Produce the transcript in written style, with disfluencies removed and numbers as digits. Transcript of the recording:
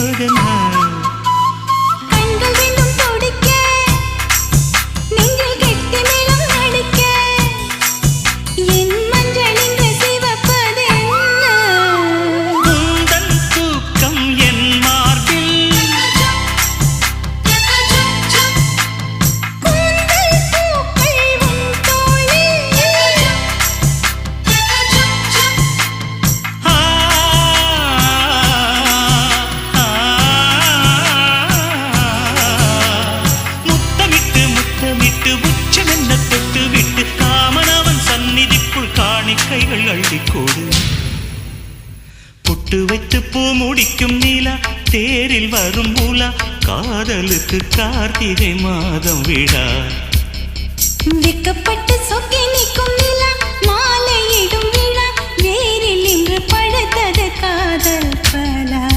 மோகனா கைகள் அள்ளிக்கோடு பொட்டு வைத்து பூ முடிக்கும் நீலா தேரில் வரும் பூலா காதலுக்கு கார்த்திகை மாதம் விழா வெக்கப்பட்டு சொக்கி நிற்கும் நிலா மாலையிடும் விழா வேரில் இன்று பழுத்தது காதல் பலா